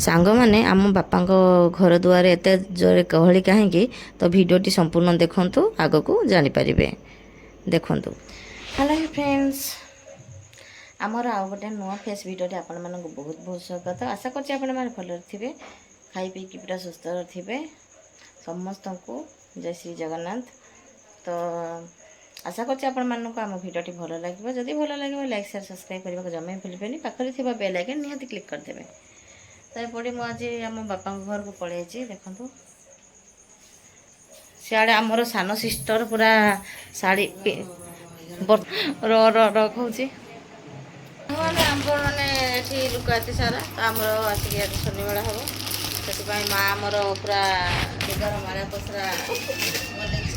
ସାଙ୍ଗମାନେ ଆମ ବାପାଙ୍କ ଘର ଦୁଆରେ ଏତେ ଜୋରେ ଗହଳି କାହିଁକି ତ ଭିଡ଼ିଓଟି ସମ୍ପୂର୍ଣ୍ଣ ଦେଖନ୍ତୁ ଆଗକୁ ଜାଣିପାରିବେ। ଦେଖନ୍ତୁ। ହ୍ୟାଲୋ ଫ୍ରେଣ୍ଡସ୍, ଆମର ଆଉ ଗୋଟେ ନୂଆ ଫେସ୍ ଭିଡ଼ିଓଟି ଆପଣମାନଙ୍କୁ ବହୁତ ବହୁତ ସ୍ୱାଗତ। ଆଶା କରୁଛି ଆପଣମାନେ ଭଲରେ ଥିବେ, ଖାଇ ପିଇକି ପୁରା ସୁସ୍ଥରେ ଥିବେ। ସମସ୍ତଙ୍କୁ ଜୟ ଶ୍ରୀ ଜଗନ୍ନାଥ। ତ ଆଶା କରୁଛି ଆପଣମାନଙ୍କୁ ଆମ ଭିଡ଼ିଓଟି ଭଲ ଲାଗିବ। ଯଦି ଭଲ ଲାଗିବ ଲାଇକ୍ ସେୟାର ସବସ୍କ୍ରାଇବ୍ କରିବାକୁ ଜମା ବି ଭୁଲିବେନି। ପାଖରେ ଥିବା ବେଲ୍ ଆଇକନ୍ ନିହାତି କ୍ଲିକ୍ କରିଦେବେ। ତ ଏପଟେ ମୁଁ ଆଜି ଆମ ବାପାଙ୍କ ଘରକୁ ପଳେଇଛି। ଦେଖନ୍ତୁ ସିଆଡ଼େ ଆମର ସାନ ସିଷ୍ଟର ପୁରା ଶାଢ଼ୀ ରଖଉଛି ଆମର ମାନେ ଏଠି ଲୁକା ଏତେ ସାରା। ତ ଆମର ଆସିକି ଆଜି ଶନିମେଳା ହେବ, ସେଥିପାଇଁ ମା ଆମର ପୁରା ଲୁଗାର ମାଳିଆ ପସରା ବନେଇଛି।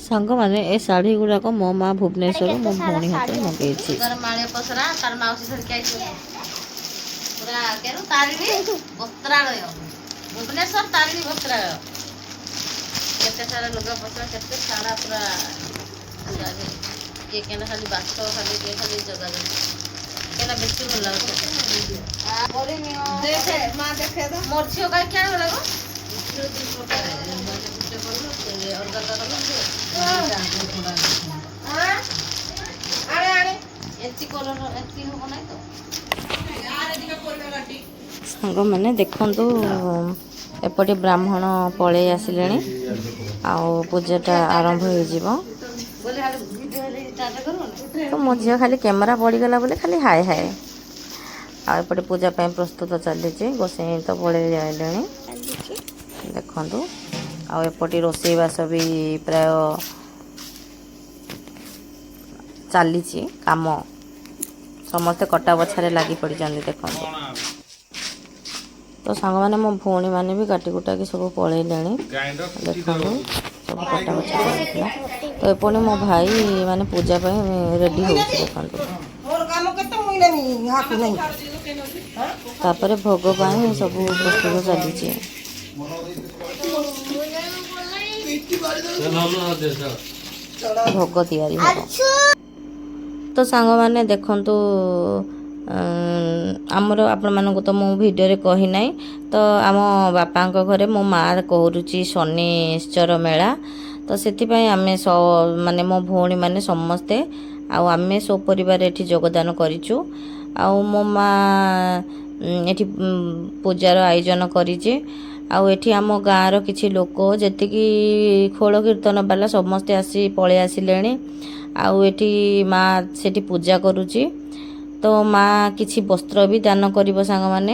ସାଙ୍ଗମାନେ ଏ ଶାଢ଼ୀ ଗୁଡ଼ାକ ମୋ ମା ଭୁବନେଶ୍ୱର ମୋ ଭଉଣୀ ହାତରେ ମଗେଇଛି। ମାଳିଆ ପସରା ତାର ମାଉସୀ ଧରିକି ଆଇଛି ପୁରା କେନୁ ତାରିଣୀ ବସ୍ତ୍ରାଳୟ, ଭୁବନେଶ୍ୱର ତାରିଣୀ ବସ୍ତ୍ରାଳୟ। କେତେ ସାରା ଲୁଗା ପସରା, କେତେ ସାରା ପୁରା କିଏ କେନା ଖାଲି ବାଛ, ଖାଲି କିଏ ଖାଲି ଯୋଗାଯୋଗ କେନା ବେଶୀ ଭଲ ଲାଗୁଛି। ମୋର ଝିଅ କାହିଁ କିଆଣ ଗୁଡ଼ାକ ସାଙ୍ଗମାନେ ଦେଖନ୍ତୁ, ଏପଟେ ବ୍ରାହ୍ମଣ ପଳେଇ ଆସିଲେଣି ଆଉ ପୂଜାଟା ଆରମ୍ଭ ହେଇଯିବ। ତ ମୋ ଝିଅ ଖାଲି କ୍ୟାମେରା ପଡ଼ିଗଲା ବୋଲି ଖାଲି ହାଏ ହାଏ। ଆଉ ଏପଟେ ପୂଜା ପାଇଁ ପ୍ରସ୍ତୁତ ଚାଲିଛି। ଗୋସାଇଁ ତ ପଳେଇ ଆଇଲେଣି ଦେଖନ୍ତୁ। ଆଉ ଏପଟେ ରୋଷେଇବାସ ବି ପ୍ରାୟ ଚାଲିଛି କାମ, ସମସ୍ତେ କଟା ବଛାରେ ଲାଗି ପଡ଼ିଛନ୍ତି ଦେଖନ୍ତୁ। ତ ସାଙ୍ଗମାନେ ମୋ ଭଉଣୀମାନେ ବି କାଟି କୁଟାକି ସବୁ ପଳେଇଲେଣି ଦେଖନ୍ତୁ। ସବୁ କଟା ବଛା ଚାଲିଥିଲା। ତ ଏପଟେ ମୋ ଭାଇ ମାନେ ପୂଜା ପାଇଁ ରେଡ଼ି ହେଉଛି ଦେଖନ୍ତୁ। ତାପରେ ଭୋଗ ପାଇଁ ସବୁ ପ୍ରସ୍ତୁତ ଚାଲିଛି। ଭୋଗ ତିଆରି ହେବ। ତ ସାଙ୍ଗମାନେ ଦେଖନ୍ତୁ, ଆମର ଆପଣମାନଙ୍କୁ ତ ମୁଁ ଭିଡ଼ିଓରେ କହି ନାହିଁ। ତ ଆମ ବାପାଙ୍କ ଘରେ ମୋ ମା କରୁଛି ଶନିଶ୍ଚର ମେଳା। ତ ସେଥିପାଇଁ ଆମେ ମାନେ ମୋ ଭଉଣୀମାନେ ସମସ୍ତେ ଆଉ ଆମେ ସପରିବାର ଏଠି ଯୋଗଦାନ କରିଛୁ। ଆଉ ମୋ ମା ଏଠି ପୂଜାର ଆୟୋଜନ କରିଛି। ଆଉ ଏଠି ଆମ ଗାଁର କିଛି ଲୋକ ଯେତିକି ଖୋଳ କୀର୍ତ୍ତନ ବାଲା ସମସ୍ତେ ଆସି ପଳେଇ ଆସିଲେଣି। ଆଉ ଏଠି ମା ସେଠି ପୂଜା କରୁଛି। ତ ମା କିଛି ବସ୍ତ୍ର ବି ଦାନ କରିବ ସାଙ୍ଗମାନେ।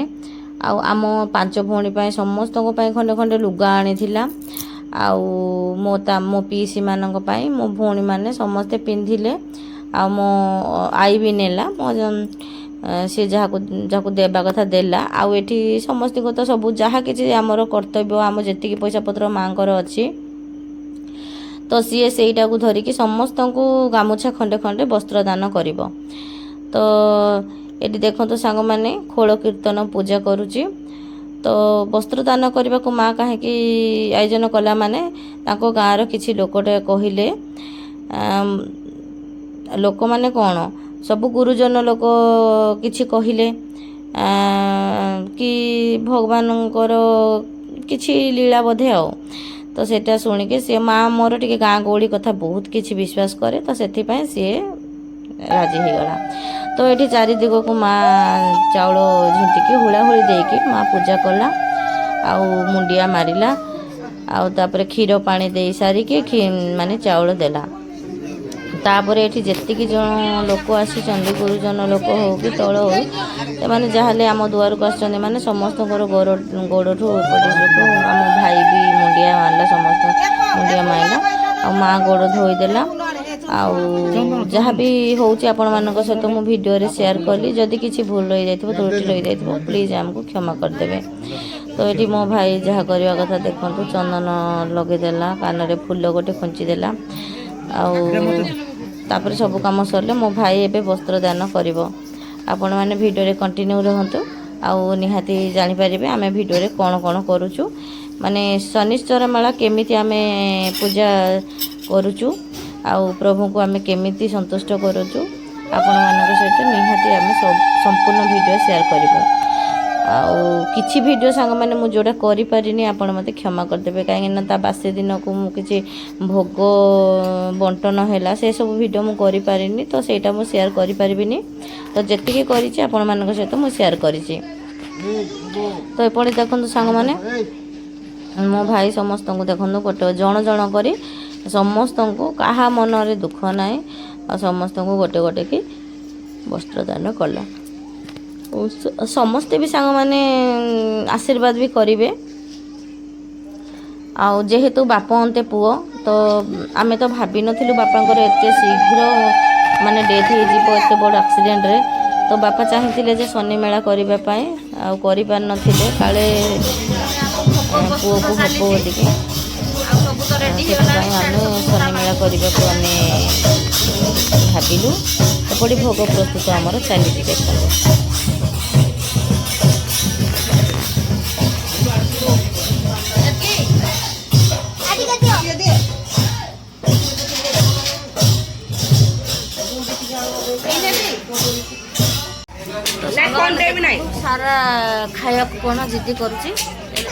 ଆଉ ଆମ 5 ଭଉଣୀ ପାଇଁ ସମସ୍ତଙ୍କ ପାଇଁ ଖଣ୍ଡେ ଖଣ୍ଡେ ଲୁଗା ଆଣିଥିଲା। ଆଉ ମୋ ପିଇସିମାନଙ୍କ ପାଇଁ ମୋ ଭଉଣୀମାନେ ସମସ୍ତେ ପିନ୍ଧିଲେ। ଆଉ ମୋ ଆଈ ବି ନେଲା, ସେ ଯାହାକୁ ଦେବା କଥା ଦେଲା। ଆଉ ଏଠି ସମସ୍ତଙ୍କୁ ତ ସବୁ ଯାହା କିଛି ଆମର କର୍ତ୍ତବ୍ୟ, ଆମ ଯେତିକି ପଇସା ପତ୍ର ମାଙ୍କର ଅଛି, ତ ସିଏ ସେଇଟାକୁ ଧରିକି ସମସ୍ତଙ୍କୁ ଗାମୁଛା ଖଣ୍ଡେ ଖଣ୍ଡେ ବସ୍ତ୍ର ଦାନ କରିବ। ତ ଏଠି ଦେଖନ୍ତୁ ସାଙ୍ଗମାନେ, ଖୋଳ କୀର୍ତ୍ତନ ପୂଜା କରୁଛି। ତ ବସ୍ତ୍ର ଦାନ କରିବାକୁ ମା କାହିଁକି ଆୟୋଜନ କଲା ମାନେ ତାଙ୍କ ଗାଁର କିଛି ଲୋକଟେ କହିଲେ, ଲୋକମାନେ କ'ଣ ସବୁ ଗୁରୁଜନ ଲୋକ କିଛି କହିଲେ କି ଭଗବାନଙ୍କର କିଛି ଲୀଳା ବୋଧେ ଆଉ। ତ ସେଇଟା ଶୁଣିକି ସିଏ ମା ମୋର ଟିକେ ଗାଁ ଗହଳି କଥା ବହୁତ କିଛି ବିଶ୍ୱାସ କରେ। ତ ସେଥିପାଇଁ ସିଏ ରାଜି ହେଇଗଲା। ତ ଏଠି ଚାରି ଦିଗକୁ ମା ଚାଉଳ ଝିଣ୍ଟିକି ହୁଳାହୁଳି ଦେଇକି ମା ପୂଜା କଲା। ଆଉ ମୁଣ୍ଡିଆ ମାରିଲା। ଆଉ ତାପରେ କ୍ଷୀର ପାଣି ଦେଇ ସାରିକି ମାନେ ଚାଉଳ ଦେଲା। ତାପରେ ଏଠି ଯେତିକି ଜଣ ଲୋକ ଆସିଛନ୍ତି, ଗୁରୁଜନ ଲୋକ ହଉ କି ତଳ ହଉ, ସେମାନେ ଯାହାହେଲେ ଆମ ଦୁଆରକୁ ଆସିଛନ୍ତି ମାନେ ସମସ୍ତଙ୍କର ଗୋଡ଼ଠୁ ଏପଟକୁ ଆମ ଭାଇ ବି ମୁଣ୍ଡିଆ ମାରିଲା, ସମସ୍ତ ମୁଣ୍ଡିଆ ମାରିଲା। ଆଉ ମା ଗୋଡ଼ ଧୋଇଦେଲା। ଆଉ ଯାହା ବି ହେଉଛି ଆପଣମାନଙ୍କ ସହିତ ମୁଁ ଭିଡ଼ିଓରେ ସେୟାର କଲି। ଯଦି କିଛି ଭୁଲ ରହିଯାଇଥିବ, ତ୍ରୁଟି ରହିଯାଇଥିବ, ପ୍ଲିଜ୍ ଆମକୁ କ୍ଷମା କରିଦେବେ। ତ ଏଠି ମୋ ଭାଇ ଯାହା କରିବା କଥା ଦେଖନ୍ତୁ, ଚନ୍ଦନ ଲଗେଇଦେଲା, କାନରେ ଫୁଲ ଗୋଟେ ଖୁଞ୍ଚି ଦେଲା। ଆଉ ତାପରେ ସବୁ କାମ ସରିଲେ ମୋ ଭାଇ ଏବେ ବସ୍ତ୍ର ଦାନ କରିବ। ଆପଣମାନେ ଭିଡ଼ିଓରେ କଣ୍ଟିନ୍ୟୁ ରୁହନ୍ତୁ। ଆଉ ନିହାତି ଜାଣିପାରିବେ ଆମେ ଭିଡ଼ିଓରେ କ'ଣ କ'ଣ କରୁଛୁ, ମାନେ ଶନିଶ୍ଚର ମେଳା କେମିତି ଆମେ ପୂଜା କରୁଛୁ। ଆଉ ପ୍ରଭୁଙ୍କୁ ଆମେ କେମିତି ସନ୍ତୁଷ୍ଟ କରୁଛୁ ଆପଣମାନଙ୍କ ସହିତ ନିହାତି ଆମେ ସମ୍ପୂର୍ଣ୍ଣ ଭିଡ଼ିଓ ସେୟାର କରିବୁ। ଆଉ କିଛି ଭିଡ଼ିଓ ସାଙ୍ଗମାନେ ମୁଁ ଯେଉଁଟା କରିପାରିନି ଆପଣ ମୋତେ କ୍ଷମା କରିଦେବେ, କାହିଁକିନା ତା ବାସି ଦିନକୁ ମୁଁ କିଛି ଭୋଗ ବଣ୍ଟନ ହେଲା ସେସବୁ ଭିଡ଼ିଓ ମୁଁ କରିପାରିନି, ତ ସେଇଟା ମୁଁ ସେୟାର କରିପାରିବିନି। ତ ଯେତିକି କରିଛି ଆପଣମାନଙ୍କ ସହିତ ମୁଁ ସେୟାର କରିଛି। ତ ଏପଟେ ଦେଖନ୍ତୁ ସାଙ୍ଗମାନେ, ମୋ ଭାଇ ସମସ୍ତଙ୍କୁ ଦେଖନ୍ତୁ ଗୋଟେ ଜଣ ଜଣ କରି ସମସ୍ତଙ୍କୁ, କାହା ମନରେ ଦୁଃଖ ନାହିଁ, ଆଉ ସମସ୍ତଙ୍କୁ ଗୋଟେ ଗୋଟେ କି ବସ୍ତ୍ରଦାନ କଲା। ସମସ୍ତେ ବି ସାଙ୍ଗମାନେ ଆଶୀର୍ବାଦ ବି କରିବେ। ଆଉ ଯେହେତୁ ବାପ ଅନ୍ତେ ପୁଅ, ତ ଆମେ ତ ଭାବିନଥିଲୁ ବାପାଙ୍କର ଏତେ ଶୀଘ୍ର ମାନେ ଡେଥ୍ ହେଇଯିବ ଏତେ ବଡ଼ ଆକ୍ସିଡେଣ୍ଟରେ। ତ ବାପା ଚାହିଁଥିଲେ ଯେ ଶନି ମେଳା କରିବା ପାଇଁ, ଆଉ କରିପାରିନଥିଲେ, କାଳେ ପୁଅକୁ ହେବ ବୋଲିକି। ସେଥିପାଇଁ ଆମେ ଶନି ମେଳା କରିବାକୁ ଆମେ ଭାବିଲୁ। ଏପରି ଭୋଗ ପ୍ରସ୍ତୁତ ଆମର ଚାଲିଛି ଦେଖନ୍ତୁ। ସାରା ଖାଇବାକୁ କ'ଣ ଜିଦି କରୁଛି,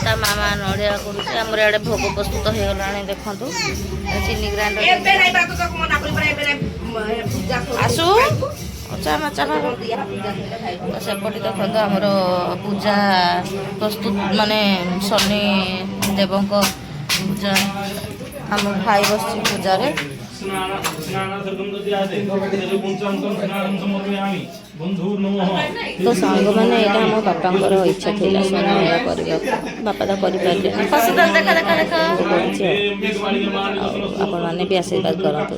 ତା ମାମା ନଡ଼ିଆ କରୁଛି। ଆମର ଇଆଡ଼େ ଭୋଗ ପ୍ରସ୍ତୁତ ହେଇଗଲାଣି ଦେଖନ୍ତୁ। ଚିନି ଗ୍ରାଇଣ୍ଡର ଆସୁ ସେପଟେ ଦେଖନ୍ତୁ ଆମର ପୂଜା ପ୍ରସ୍ତୁତ, ମାନେ ଶନି ଦେବଙ୍କ ପୂଜା। ଆମ ଭାଇ ବସିଛି ପୂଜାରେ। ତ ସାଙ୍ଗମାନେ ଏଇଟା ଆମ ବାପାଙ୍କର ଇଚ୍ଛା ଥିଲା ଶନି ମେଳା କରିବାକୁ, ବାପା ତ କରିପାରିଲେନି। କରୁଛି ଆଉ ଆପଣମାନେ ବି ଆଶୀର୍ବାଦ କରନ୍ତୁ।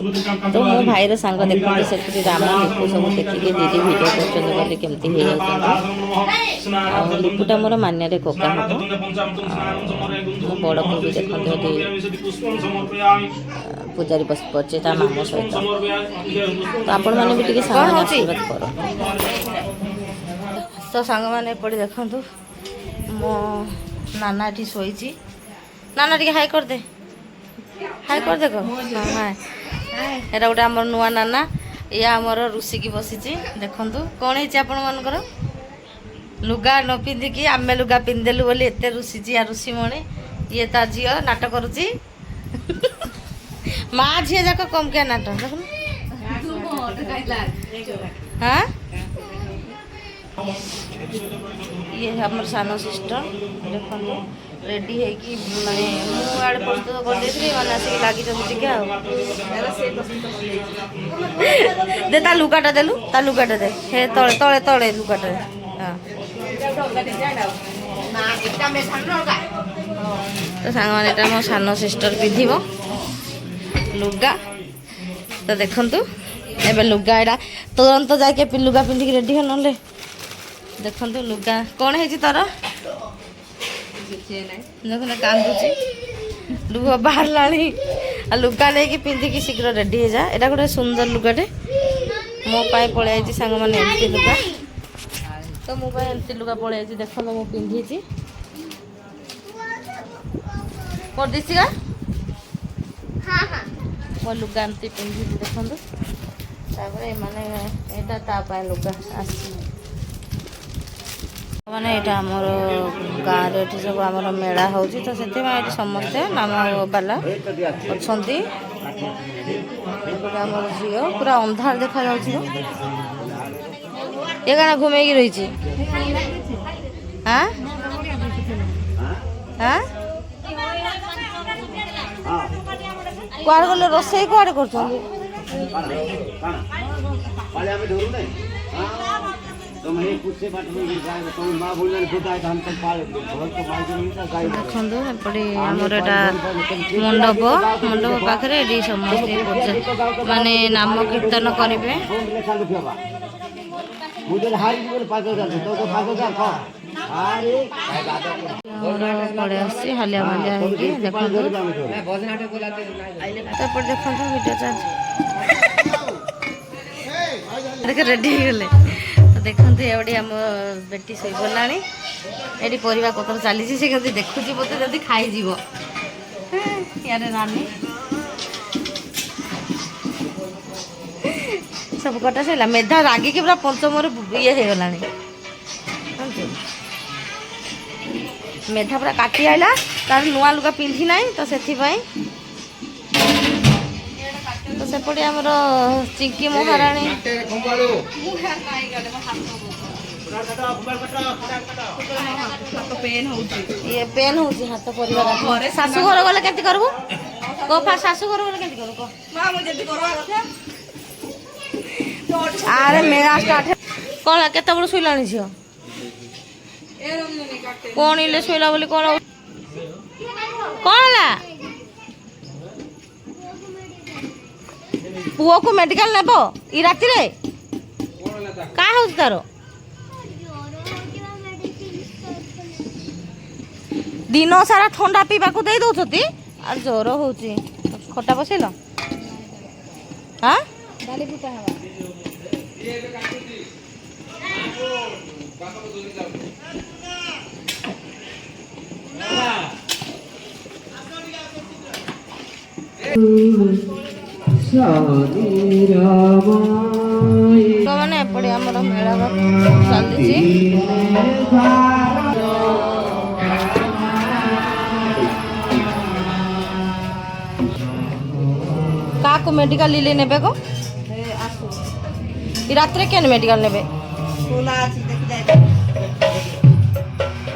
ତ ମୋ ଭାଇର ସାଙ୍ଗ ଦେଖନ୍ତୁ ସେଠି ରାମ ଲିପୁ ସବୁ ଦେଖିକି ଦିଦି ଭିଡ଼ିଓ କରୁଛନ୍ତି ବୋଲି କେମିତି ହେଇଯାଉଛନ୍ତି। ଆଉ ଲିପୁଟା ମୋର ମାନ୍ୟରେ କକା ହେବ। ମୋ ବଡ଼କୁ ବି ଦେଖନ୍ତୁ ଏଠି ପୂଜାରୀ ବସି ପଡ଼ିଛି ତା ମାମୁଁ ସହିତ। ତ ଆପଣମାନେ ବି ଟିକେ ସାଙ୍ଗମାନେ ଆଶୀର୍ବାଦ କରନ୍ତୁ। ତ ସାଙ୍ଗମାନେ ଏପଟେ ଦେଖନ୍ତୁ, ମୋ ନାନା ଏଠି ଶୋଇଛି। ନାନା ଟିକେ ହାଇ କରିଦେ, ହାଇ କରିଦେ କହ। ଏଇଟା ଗୋଟେ ଆମର ନୂଆ ନାନା, ଇଏ ଆମର ରୁଷିକି ବସିଛି ଦେଖନ୍ତୁ। କ'ଣ ହେଇଛି ଆପଣମାନଙ୍କର? ଲୁଗା ନ ପିନ୍ଧିକି ଆମେ ଲୁଗା ପିନ୍ଧିଦେଲୁ ବୋଲି ଏତେ ରୁଷିଛି। ଆ ରୁଷିମଣି ଇଏ ତା ଝିଅ ନାଟ କରୁଛି। ମା ଝିଅ ଯାକ କମକିଆ ନାଟ ଦେଖୁନ। ହଁ, ଇଏ ଆମର ସାନ ସିଷ୍ଟର ଦେଖନ୍ତୁ ରେଡ଼ି ହେଇକି, ମାନେ ମୁଁ ଆଡ଼େ ପ୍ରସ୍ତୁତ କରିଦେଇଥିଲି, ମାନେ ଆସିକି ଲାଗିଛନ୍ତି ଟିକେ ଆଉ। ଦେ ତା ଲୁଗାଟା ଦେଲୁ, ତା ଲୁଗାଟା ଦେ, ହେ ତଳେ ତଳେ ତଳେ ଲୁଗାଟା। ହଁ, ତ ସାଙ୍ଗମାନେ ଏଇଟା ମୋ ସାନ ସିଷ୍ଟର ପିନ୍ଧିବ ଲୁଗା। ତ ଦେଖନ୍ତୁ ଏବେ ଲୁଗା ଏଇଟା ତୁରନ୍ତ ଯାଇକି ଲୁଗା ପିନ୍ଧିକି ରେଡ଼ି ହେ, ନହେଲେ ଦେଖନ୍ତୁ ଲୁଗା କ'ଣ ହେଇଛି ତୋର? ଦେଖୁନ କାନ୍ଦୁଛି, ଲୁହ ବାହାରିଲାଣି। ଆଉ ଲୁଗା ନେଇକି ପିନ୍ଧିକି ଶୀଘ୍ର ରେଡ଼ି ହେଇଯା। ଏଇଟା ଗୋଟେ ସୁନ୍ଦର ଲୁଗାଟେ ମୋ ପାଇଁ ପଳେଇ ଆସିଛି ସାଙ୍ଗମାନେ, ଏମିତି ଲୁଗା। ତ ମୋ ପାଇଁ ଏମିତି ଲୁଗା ପଳେଇ ଆସିଛି ଦେଖନ୍ତୁ, ମୁଁ ପିନ୍ଧିଛି। କରିଦେଇଛି ଗା ମୋ ଲୁଗା ଏମିତି ପିନ୍ଧିଛି ଦେଖନ୍ତୁ। ତାପରେ ଏମାନେ ଏଇଟା ତା ପାଇଁ ଲୁଗା ଆସିଛି। ମାନେ ଏଇଟା ଆମର ଗାଁରେ ଏଠି ସବୁ ଆମର ମେଳା ହେଉଛି, ତ ସେଥିପାଇଁ ଏଠି ସମସ୍ତେ ନାମ ବାଲା ଅଛନ୍ତି। ଆମର ଝିଅ ପୁରା ଅନ୍ଧାର ଦେଖାଯାଉଛି। ଏ କାଣା ଘୁମେଇକି ରହିଛି? କୁଆଡ଼େ ଗଲେ? ରୋଷେଇ କୁଆଡ଼େ କରୁଛନ୍ତି? ଦେଖନ୍ତୁ ଏପଟେ ଆମର ଏଇଟା ମଣ୍ଡପ ପାଖରେ ଏଠି ସମସ୍ତେ ମାନେ ନାମ କୀର୍ତ୍ତନ କରିବେ। ପଳେଇ ଆସିଛି ହାଲିଆ ମାଲିଆ ହେଇକି ଦେଖନ୍ତୁ। ଏପଟେ ଦେଖନ୍ତୁ ଭିଡ଼ିଓ ଚାଲିଛି, ରେଡ଼ି ହେଇଗଲେ। ତ ଦେଖନ୍ତୁ ଏଠି ଆମ ବେଟି ଶୋଇଗଲାଣି। ଏଠି ପରିବା ପତ୍ର ଚାଲିଛି, ସେ କେମିତି ଦେଖୁଛି ମୋତେ ଯଦି ଖାଇଯିବ। ଇଆଡ଼େ ନାନୀ सब कटा सैला मेधा रागिकी पूरा पंचमर ये हो गलानी मेधा पूरा काटी आइला तार नुआ लुगा पिंधि ना तो से तो सेपटे आमर चिंकी महाराणी ये पेन हो हाथ परिवार शाशु घर गले केती करबू को शाशु घर गले केती करू अरे मेरा स्टार्ट कौन केते बड़ शुइलानी झियो कौन इले शुइला बोली कौन कौन ला पुओ को मेडिकल नेबो ई राति रे का होउछ तारो दिन सारा ठंडा पीवा को दे दउछती और जोर होउची खटा बसेलो हां डाली पुटा हवा तो मैंने एपटे आमर मेला चलती का मेडिकल ले नेबे को रात केन मेडिकल नेबे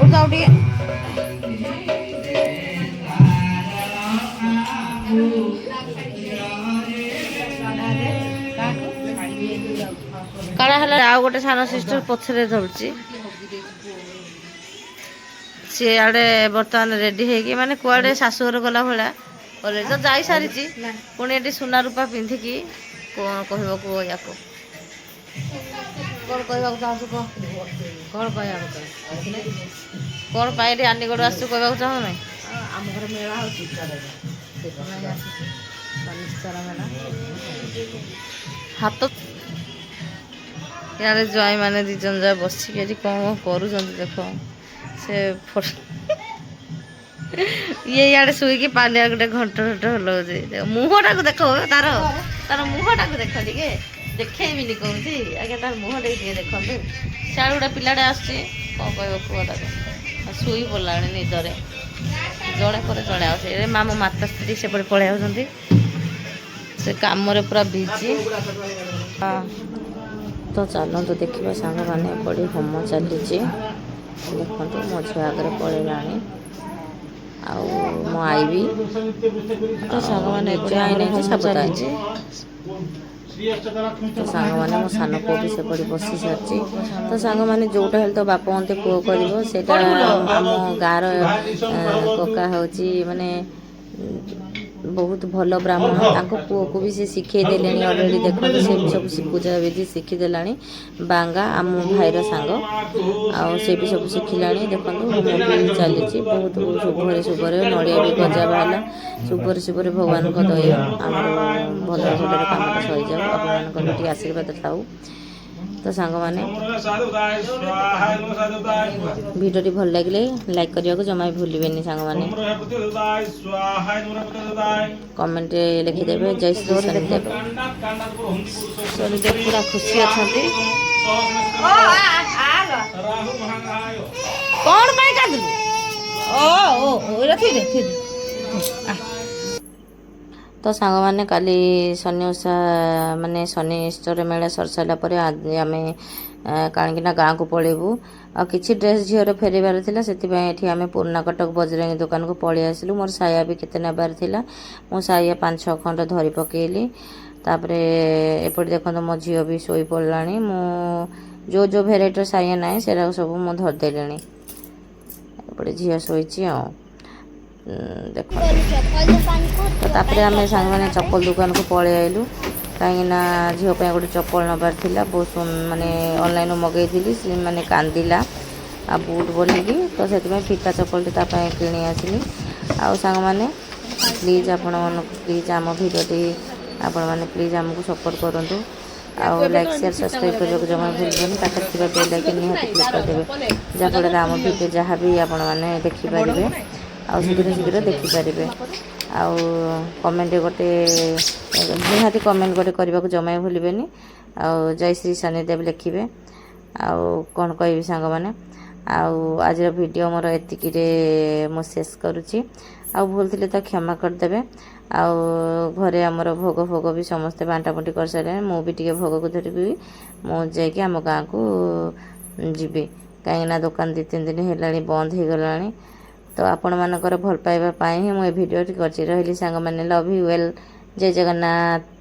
उठाओ टिके काड़ा हला आ गोटे सान सिस्टर पछरे धरची सी आड़े बर्तमान रेडी है माने कुआड़े शाशुघर गला भला ऑलरेडी तो जाई सारी पुणी ये सुना रूपा पिंधिकी कौन कह को या कौन कहवाक चाहू कह कौन कह कौन पाए आनीगढ़ आसु कहवाक चाहू ना आम घर मेला मेला हाथ यार ज्वाई मैंने दिजन जाए बसिक कौन कर देख से ये यार शुईकी पालिया गोटे घंट घंट हल मुहटा को देख तार तार मुहटा को देख टे देखी कहती आगे तार मुह टे देखते सियाड़ गोटे पिलाटे आसुच्ची कौन कह कह शुई पड़ा निदरे जड़े पर जड़े आसे माँ मो माता स्त्री से पड़े आउଛନ୍ତି से काम पूरा बिजी हाँ तो चलते देखा सांग मैंने पड़ी होम चली देखो मो झी आगे पड़ेगा मो आई भी तो सांग मैंने आई नहीं सब तो सांग मैंने मो सान पुओ भी सेपटे बसी सारी तो सांग मैंने जोटा हेल्ले तो बाप मते पुओ कर आम गाँव कका हूँ माने बहुत भल ब्राह्मण पुओ को भी से शिखे देले अलरेडी देखो से सब पूजा विधि शिखीदेला बांगा आम भाईर सांग से भी सब शिखिला देखो होम भी चली बहुत शुभरे शुभरे नड़िया भी गजा बाहला शुभरे शुभरे भगवान को दय आम भल भल कम सही जाऊ आप आशीर्वाद थाऊ तो सांग मैंने भिडियो भल लगे लाइक करने को जमा भूलें सांग मैंने कमेंट लिखिदेवे जय श्री शनिदेव शनिदेव पूरा खुशी अच्छा कौन तो सांग मैंने काली शनि ओषा माने शनिश्चर मेला सर सारा पर आज आम कहीं गाँव को पलैबू आ किसी ड्रेस झीर फेरबार से आम पुराना कटक बजरंगी दुकान को पलि आसलु मोर साया भी केते नेबार थिला मो साया 5-6 खंड धरी पकेली तापरे एपटे देखो मो झील भी शोई पड़ा मो जो जो भेराइटर साया ना से सब मो धरदेली एपटे झील शोची देखो तापरे आम सांग मैंने चप्पल दुकान को पलि आइलु कहीं झील गोटे चप्पल नबार थिला बहुत माने ऑनलाइन मगई थी माने कांदिला आ बूट बोलिकी तो से फिटा चप्पल किणी आसली आउ सांग मैंने प्लीज आपण मन प्लीज आम भिडियोटी आपण मैंने प्लीज आमको सपोर्ट करूँ आउ लाइक शेयर सब्सक्राइब करने जमा भूलबनी पाखे बेल आइकन निहाती क्लिक करदेवे जहाँफल आम भिडियो जहाँ भी आपण मैंने देखिपारे ଆଉ ଶୀଘ୍ର ଶୀଘ୍ର ଦେଖିପାରିବେ। ଆଉ କମେଣ୍ଟ ଗୋଟେ ନିହାତି କମେଣ୍ଟ ଗୋଟେ କରିବାକୁ ଜମା ଭୁଲିବେନି। ଆଉ ଜୟ ଶ୍ରୀ ଶନିଦେବ ଲେଖିବେ। ଆଉ କ'ଣ କହିବି ସାଙ୍ଗମାନେ, ଆଉ ଆଜିର ଭିଡ଼ିଓ ମୋର ଏତିକିରେ ମୁଁ ଶେଷ କରୁଛି। ଆଉ ଭୁଲ ଥିଲେ ତ କ୍ଷମା କରିଦେବେ। ଆଉ ଘରେ ଆମର ଭୋଗ ଫୋଗ ବି ସମସ୍ତେ ବାଣ୍ଟାବୁଣ୍ଟି କରିସାରିଲେଣି। ମୁଁ ବି ଟିକେ ଭୋଗକୁ ଧରିବି, ମୁଁ ଯାଇକି ଆମ ଗାଁକୁ ଯିବି, କାହିଁକିନା ଦୋକାନ 2-3 ଦିନ ହେଲାଣି ବନ୍ଦ ହେଇଗଲାଣି। ତ ଆପଣମାନଙ୍କର ଭଲ ପାଇବା ପାଇଁ ହିଁ ମୁଁ ଏ ଭିଡ଼ିଓଟି କରିଛି। ରହିଲି ସାଙ୍ଗମାନେ, ଲଭ୍ ୟୁ ୱେଲ୍, ଜୟ ଜଗନ୍ନାଥ।